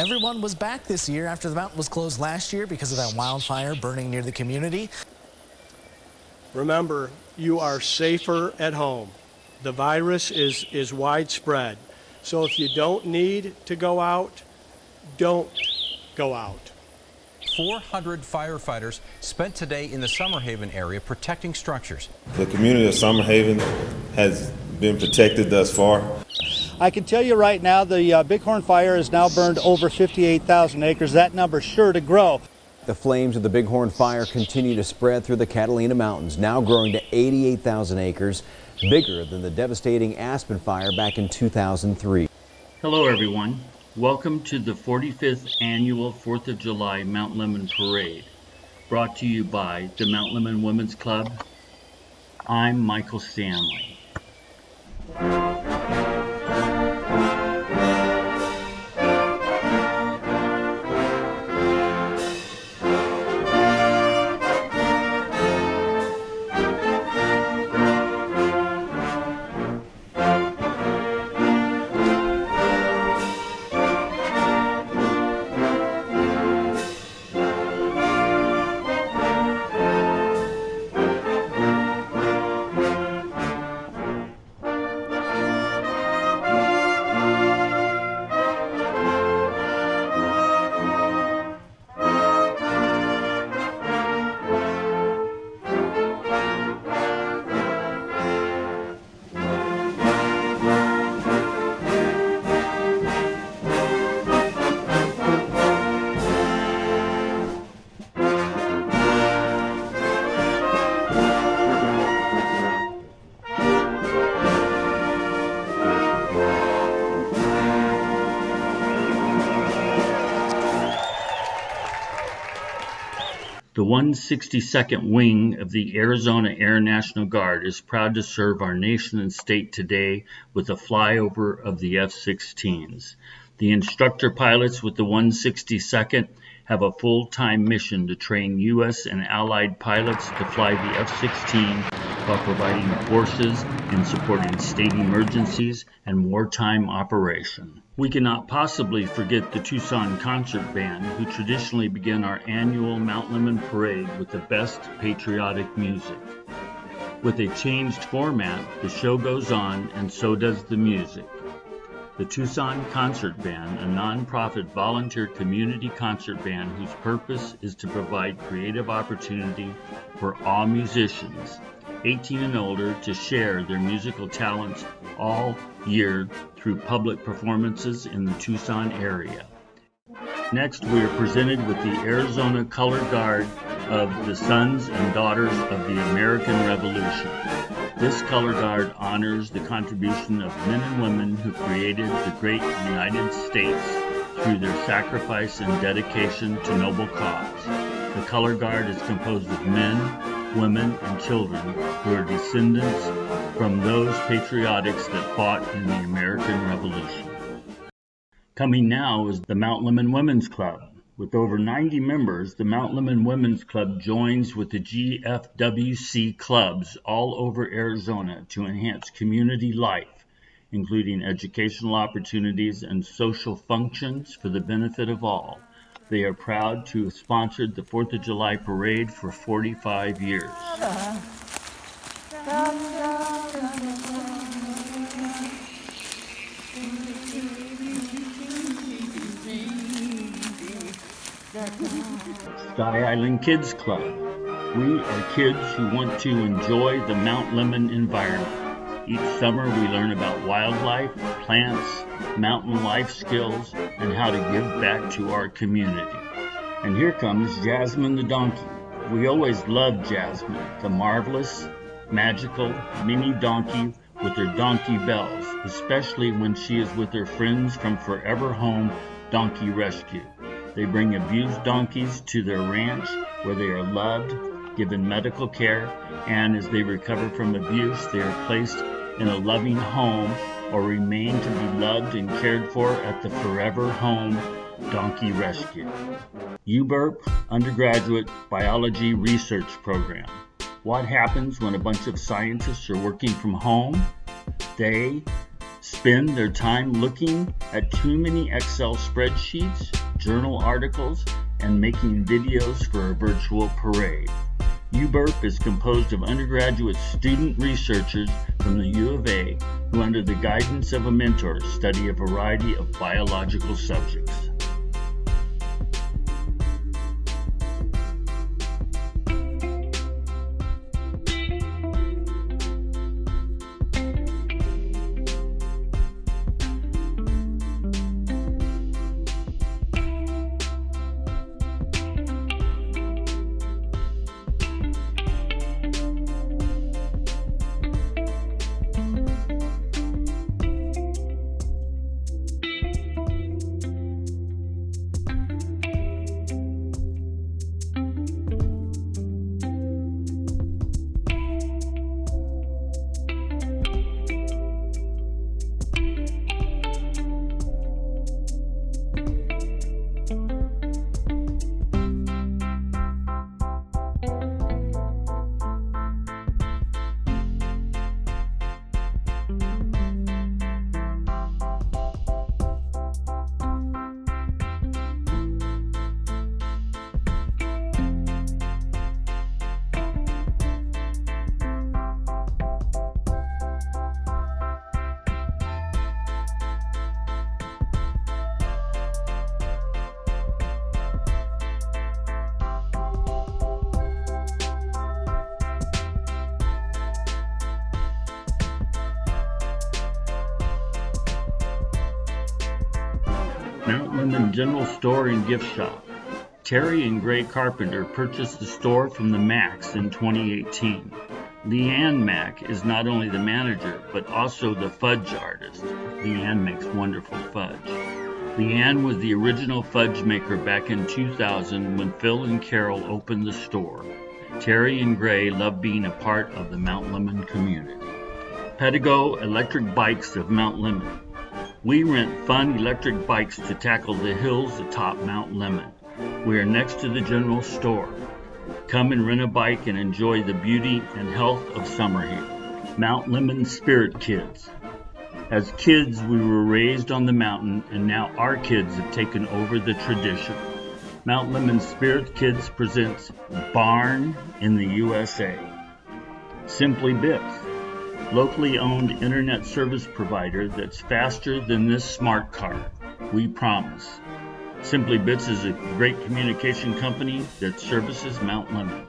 Everyone was back this year after the mountain was closed last year because of that wildfire burning near the community. Remember, you are safer at home. The virus is widespread. So if you don't need to go out, don't go out. 400 firefighters spent today in the Summerhaven area protecting structures. The community of Summerhaven has been protected thus far. I can tell you right now the Bighorn fire has now burned over 58,000 acres. That number's sure to grow. The flames of the Bighorn fire continue to spread through the Catalina Mountains, now growing to 88,000 acres, bigger than the devastating Aspen fire back in 2003. Hello everyone. Welcome to the 45th Annual 4th of July Mount Lemmon Parade, brought to you by the Mount Lemmon Women's Club. I'm Michael Stanley. The 162nd Wing of the Arizona Air National Guard is proud to serve our nation and state today with a flyover of the F-16s. The instructor pilots with the 162nd have a full-time mission to train U.S. and allied pilots to fly the F-16 while providing forces in supporting state emergencies and wartime operation. We cannot possibly forget the Tucson Concert Band, who traditionally begin our annual Mount Lemmon Parade with the best patriotic music. With a changed format, the show goes on and so does the music. The Tucson Concert Band, a nonprofit volunteer community concert band whose purpose is to provide creative opportunity for all musicians, 18 and older, to share their musical talents all year through public performances in the Tucson area. Next, we are presented with the Arizona Color Guard of the Sons and Daughters of the American Revolution. This color guard honors the contribution of men and women who created the great United States through their sacrifice and dedication to noble cause. The color guard is composed of men, women, and children who are descendants from those patriotics that fought in the American Revolution. Coming now is the Mount Lemmon Women's Club. With over 90 members, the Mount Lemmon Women's Club joins with the GFWC clubs all over Arizona to enhance community life, including educational opportunities and social functions for the benefit of all. They are proud to have sponsored the 4th of July Parade for 45 years. Sky Island Kids Club. We are kids who want to enjoy the Mount Lemmon environment. Each summer we learn about wildlife, plants, mountain life skills, and how to give back to our community. And here comes Jasmine the donkey. We always loved Jasmine, the marvelous, magical mini donkey with her donkey bells, especially when she is with her friends from Forever Home Donkey Rescue. They bring abused donkeys to their ranch where they are loved, given medical care, and as they recover from abuse, they are placed in a loving home or remain to be loved and cared for at the Forever Home Donkey Rescue. UBURP Undergraduate Biology Research Program. What happens when a bunch of scientists are working from home? They spend their time looking at too many Excel spreadsheets, journal articles, and making videos for a virtual parade. UBURP is composed of undergraduate student researchers from the U of A who, under the guidance of a mentor, study a variety of biological subjects. Mount Lemmon General Store and Gift Shop. Terry and Gray Carpenter purchased the store from the Macks in 2018. Leanne Mack is not only the manager, but also the fudge artist. Leanne makes wonderful fudge. Leanne was the original fudge maker back in 2000 when Phil and Carol opened the store. Terry and Gray love being a part of the Mount Lemmon community. Pedigo Electric Bikes of Mount Lemmon. We rent fun electric bikes to tackle the hills atop Mount Lemmon. We are next to the general store. Come and rent a bike and enjoy the beauty and health of summer here. Mount Lemmon Spirit Kids. As kids, we were raised on the mountain, and now our kids have taken over the tradition. Mount Lemmon Spirit Kids presents Barn in the USA. Simply Bits. Locally owned internet service provider that's faster than this smart car. We promise. Simply Bits is a great communication company that services Mount Lemmon.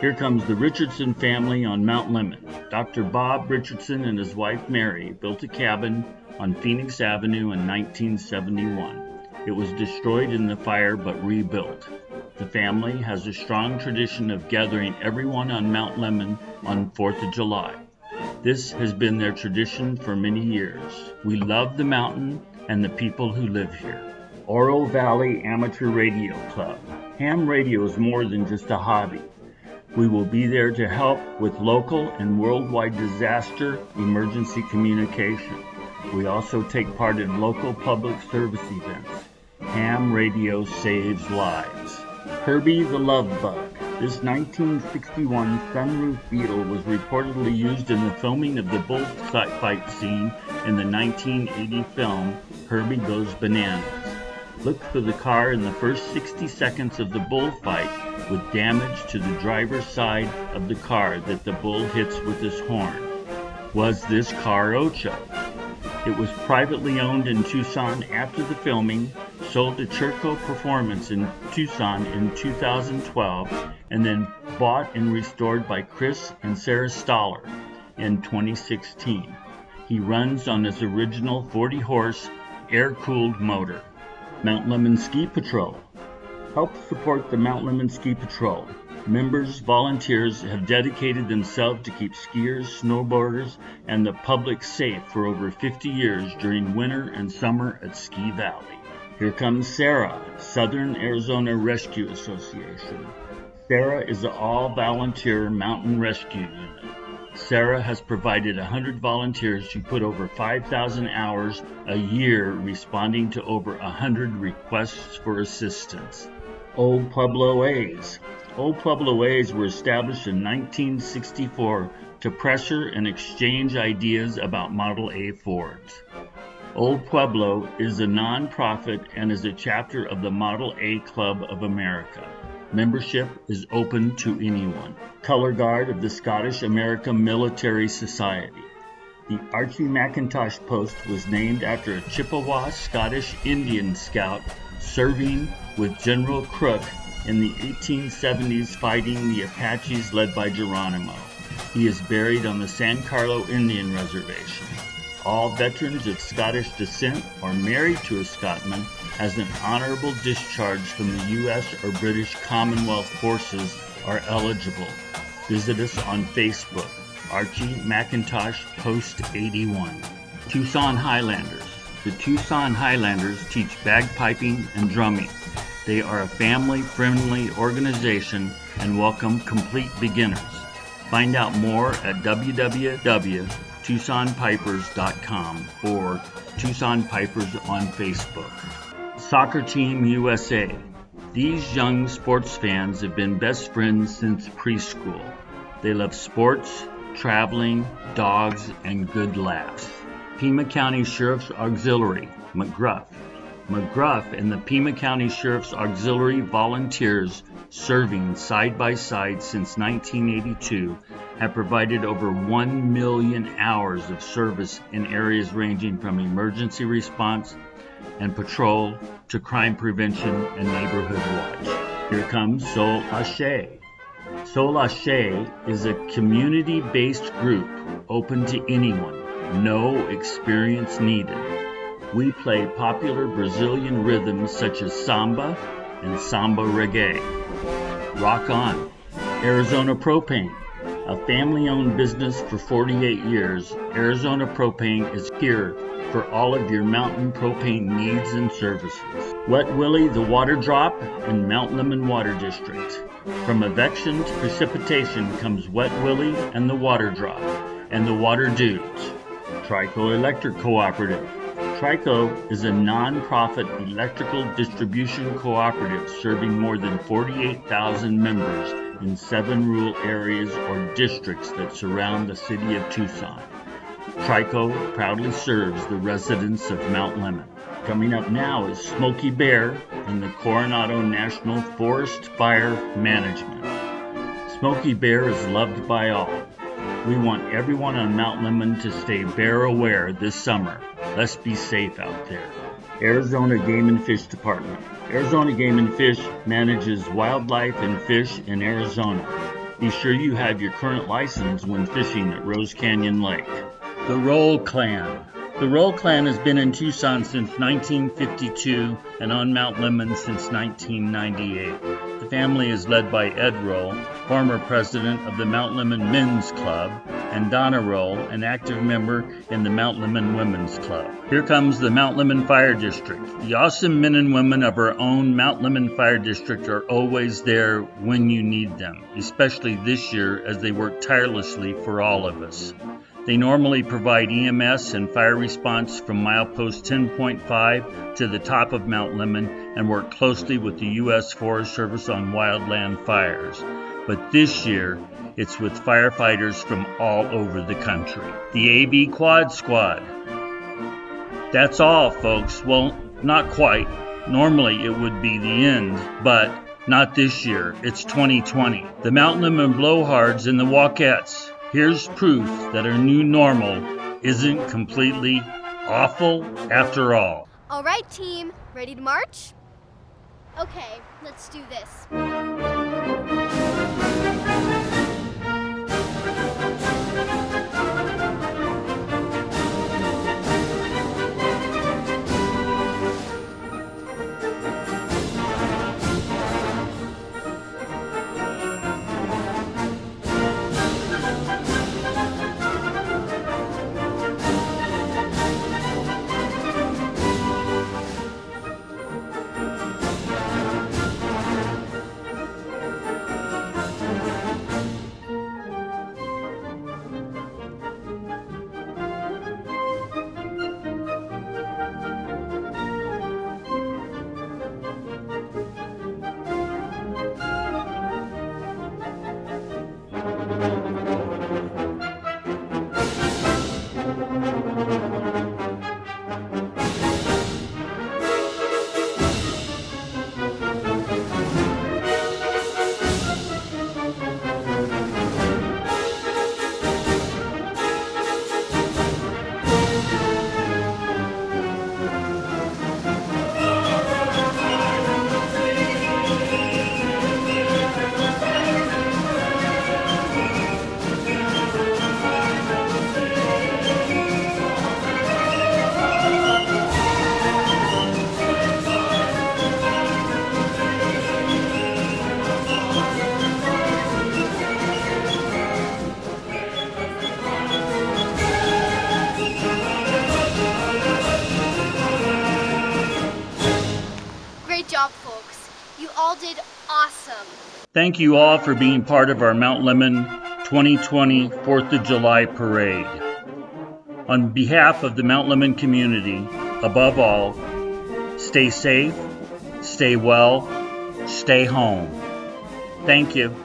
Here comes the Richardson family on Mount Lemmon. Dr. Bob Richardson and his wife Mary built a cabin on Phoenix Avenue in 1971. It was destroyed in the fire but rebuilt. The family has a strong tradition of gathering everyone on Mount Lemmon on 4th of July. This has been their tradition for many years. We love the mountain and the people who live here. Oro Valley Amateur Radio Club. Ham radio is more than just a hobby. We will be there to help with local and worldwide disaster emergency communication. We also take part in local public service events. Ham radio saves lives. Herbie the Love Bug. This 1961 sunroof Beetle was reportedly used in the filming of the bullfight scene in the 1980 film Herbie Goes Bananas. Look for the car in the first 60 seconds of the bullfight with damage to the driver's side of the car that the bull hits with his horn. Was this car Ocho? It was privately owned in Tucson after the filming, sold to Churco Performance in Tucson in 2012, and then bought and restored by Chris and Sarah Stoller in 2016. He runs on his original 40-horse air-cooled motor. Mount Lemmon Ski Patrol. Help support the Mount Lemmon Ski Patrol. Members, volunteers have dedicated themselves to keep skiers, snowboarders, and the public safe for over 50 years during winter and summer at Ski Valley. Here comes Sarah, Southern Arizona Rescue Association. Sarah is an all-volunteer mountain rescue unit. Sarah has provided 100 volunteers who put over 5,000 hours a year responding to over 100 requests for assistance. Old Pueblo A's. Old Pueblo A's were established in 1964 to pressure and exchange ideas about Model A Fords. Old Pueblo is a non-profit and is a chapter of the Model A Club of America. Membership is open to anyone. Color Guard of the Scottish American Military Society. The Archie McIntosh Post was named after a Chippewa Scottish Indian scout serving with General Crook in the 1870s fighting the Apaches led by Geronimo. He is buried on the San Carlo Indian Reservation. All veterans of Scottish descent or married to a Scotsman as an honorable discharge from the U.S. or British Commonwealth forces are eligible. Visit us on Facebook, Archie McIntosh Post 81. Tucson Highlanders. The Tucson Highlanders teach bagpiping and drumming. They are a family-friendly organization and welcome complete beginners. Find out more at www.tucsonpipers.com or Tucson Pipers on Facebook. Soccer Team USA. These young sports fans have been best friends since preschool. They love sports, traveling, dogs, and good laughs. Pima County Sheriff's Auxiliary, McGruff. McGruff and the Pima County Sheriff's Auxiliary volunteers serving side by side since 1982 have provided over 1 million hours of service in areas ranging from emergency response and patrol to crime prevention and neighborhood watch. Here comes Sol Hache. Sol Hache is a community-based group open to anyone, no experience needed. We play popular Brazilian rhythms such as samba and samba reggae. Rock on! Arizona Propane. A family-owned business for 48 years, Arizona Propane is here for all of your mountain propane needs and services. Wet Willie the Water Drop in Mount Lemmon Water District. From evection to precipitation comes Wet Willie and the Water Drop and the Water Dudes. Trico Electric Cooperative. Trico is a non-profit electrical distribution cooperative serving more than 48,000 members in 7 rural areas or districts that surround the city of Tucson. Trico proudly serves the residents of Mount Lemmon. Coming up now is Smokey Bear and the Coronado National Forest Fire Management. Smokey Bear is loved by all. We want everyone on Mount Lemmon to stay bear aware this summer. Let's be safe out there. Arizona Game and Fish Department. Arizona Game and Fish manages wildlife and fish in Arizona. Be sure you have your current license when fishing at Rose Canyon Lake. The Roll Clan. The Roll Clan has been in Tucson since 1952 and on Mount Lemmon since 1998. The family is led by Ed Roll, former president of the Mount Lemmon Men's Club, and Donna Roll, an active member in the Mount Lemmon Women's Club. Here comes the Mount Lemmon Fire District. The awesome men and women of our own Mount Lemmon Fire District are always there when you need them, especially this year as they work tirelessly for all of us. They normally provide EMS and fire response from milepost 10.5 to the top of Mount Lemmon and work closely with the U.S. Forest Service on wildland fires. But this year, it's with firefighters from all over the country. The AV Quad Squad. That's all, folks. Well, not quite. Normally it would be the end, but not this year. It's 2020. The Mount Lemmon Blowhards and the Walkettes. Here's proof that our new normal isn't completely awful after all. All right, team. Ready to march? Okay, let's do this. Thank you all for being part of our Mount Lemmon 2020 4th of July parade. On behalf of the Mount Lemmon community, above all, stay safe, stay well, stay home. Thank you.